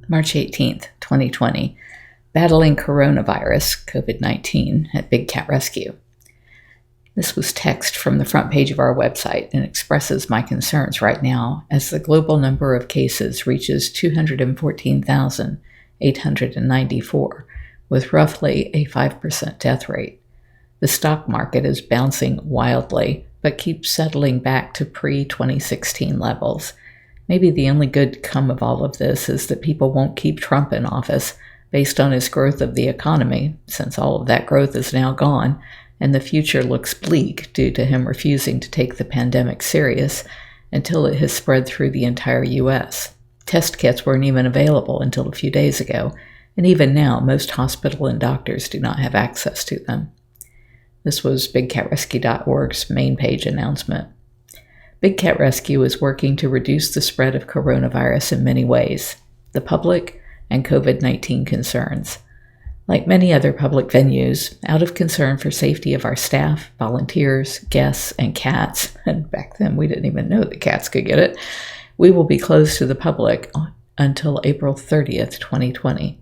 March 18th, 2020. Battling coronavirus, COVID-19, at Big Cat Rescue. This was text from the front page of our website and expresses my concerns right now as the global number of cases reaches 214,894, with roughly a 5% death rate. The stock market is bouncing wildly, but keeps settling back to pre-2016 levels. Maybe the only good come of all of this is that people won't keep Trump in office based on his growth of the economy, since all of that growth is now gone, and the future looks bleak due to him refusing to take the pandemic serious until it has spread through the entire U.S. Test kits weren't even available until a few days ago, and even now most hospital and doctors do not have access to them. This was BigCatRescue.org's main page announcement. Big Cat Rescue is working to reduce the spread of coronavirus in many ways, the public and COVID-19 concerns. Like many other public venues, out of concern for safety of our staff, volunteers, guests, and cats, and back then we didn't even know that cats could get it, we will be closed to the public until April 30th, 2020.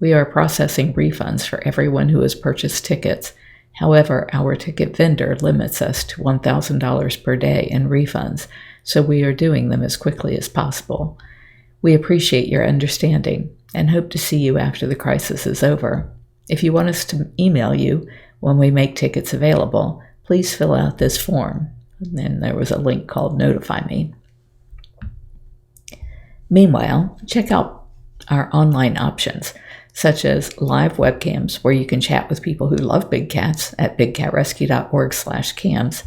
We are processing refunds for everyone who has purchased tickets. However, our ticket vendor limits us to $1,000 per day in refunds, so we are doing them as quickly as possible. We appreciate your understanding and hope to see you after the crisis is over. If you want us to email you when we make tickets available, please fill out this form. And then there was a link called Notify Me. Meanwhile, check out our online options, such as live webcams where you can chat with people who love big cats at bigcatrescue.org/cams,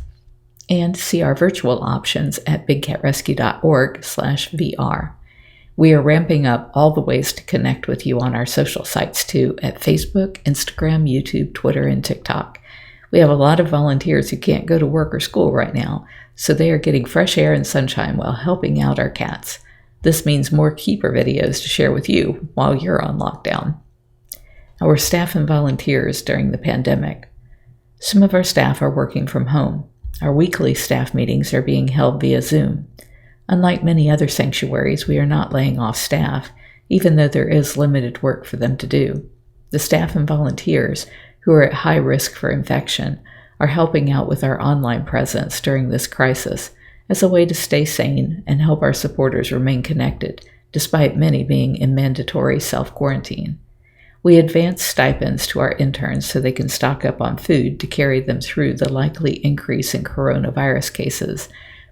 and see our virtual options at bigcatrescue.org/VR. We are ramping up all the ways to connect with you on our social sites too, at Facebook, Instagram, YouTube, Twitter, and TikTok. We have a lot of volunteers who can't go to work or school right now, so they are getting fresh air and sunshine while helping out our cats. This means more keeper videos to share with you while you're on lockdown. Our staff and volunteers during the pandemic. Some of our staff are working from home. Our weekly staff meetings are being held via Zoom. Unlike many other sanctuaries, we are not laying off staff, even though there is limited work for them to do. The staff and volunteers, who are at high risk for infection, are helping out with our online presence during this crisis as a way to stay sane and help our supporters remain connected, despite many being in mandatory self-quarantine. We advance stipends to our interns so they can stock up on food to carry them through the likely increase in coronavirus cases,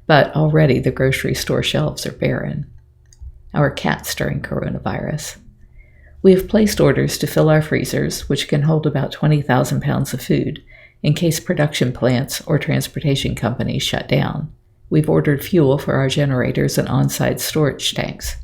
but already the grocery store shelves are barren. Our cats during coronavirus. We have placed orders to fill our freezers, which can hold about 20,000 pounds of food, in case production plants or transportation companies shut down. We've ordered fuel for our generators and on-site storage tanks.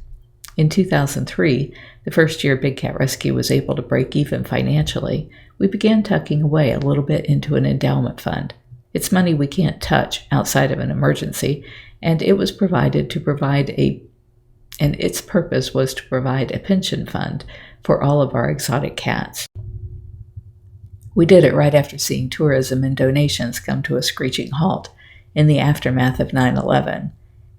In 2003, the first year Big Cat Rescue was able to break even financially, we began tucking away a little bit into an endowment fund. It's money we can't touch outside of an emergency, and its purpose was to provide a pension fund for all of our exotic cats. We did it right after seeing tourism and donations come to a screeching halt in the aftermath of 9/11,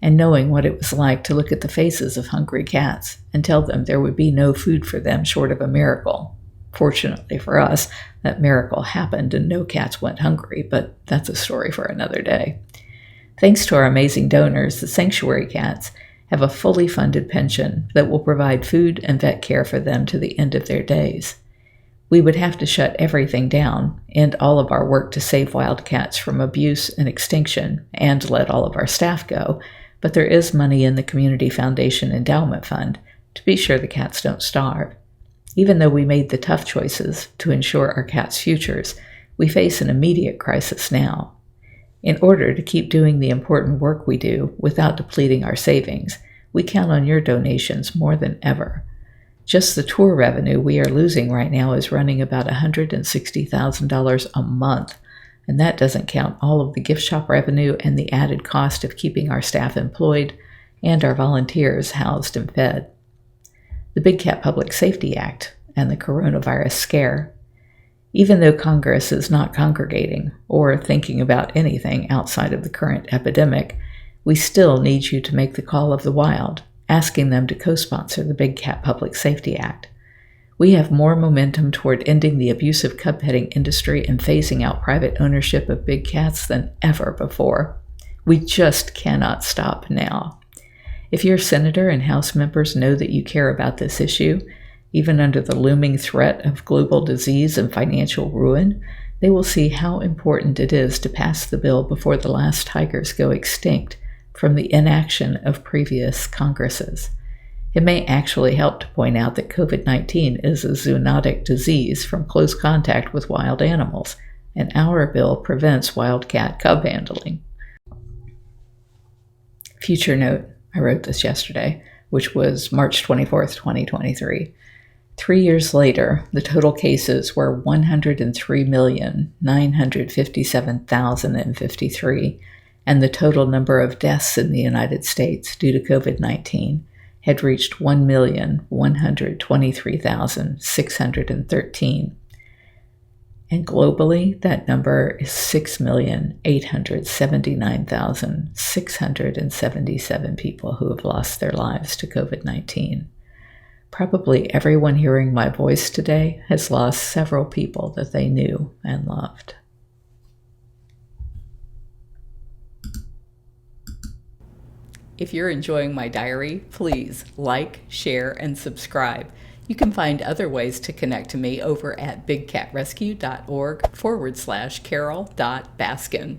and knowing what it was like to look at the faces of hungry cats and tell them there would be no food for them short of a miracle. Fortunately for us, that miracle happened and no cats went hungry, but that's a story for another day. Thanks to our amazing donors, the sanctuary cats have a fully funded pension that will provide food and vet care for them to the end of their days. We would have to shut everything down, end all of our work to save wild cats from abuse and extinction, and let all of our staff go, but there is money in the Community Foundation Endowment Fund to be sure the cats don't starve. Even though we made the tough choices to ensure our cats' futures, we face an immediate crisis now. In order to keep doing the important work we do without depleting our savings, we count on your donations more than ever. Just the tour revenue we are losing right now is running about $160,000 a month, and that doesn't count all of the gift shop revenue and the added cost of keeping our staff employed and our volunteers housed and fed. The Big Cat Public Safety Act and the coronavirus scare. Even though Congress is not congregating or thinking about anything outside of the current epidemic, we still need you to make the call of the wild, asking them to co-sponsor the Big Cat Public Safety Act. We have more momentum toward ending the abusive cub petting industry and phasing out private ownership of big cats than ever before. We just cannot stop now. If your senator and House members know that you care about this issue, even under the looming threat of global disease and financial ruin, they will see how important it is to pass the bill before the last tigers go extinct from the inaction of previous Congresses. It may actually help to point out that COVID-19 is a zoonotic disease from close contact with wild animals, and our bill prevents wildcat cub handling. Future note, I wrote this yesterday, which was March 24th, 2023. 3 years later, the total cases were 103,957,053, and the total number of deaths in the United States due to COVID-19 had reached 1,123,613. And globally, that number is 6,879,677 people who have lost their lives to COVID-19. Probably everyone hearing my voice today has lost several people that they knew and loved. If you're enjoying my diary, please like, share, and subscribe. You can find other ways to connect to me over at bigcatrescue.org/Carole.Baskin.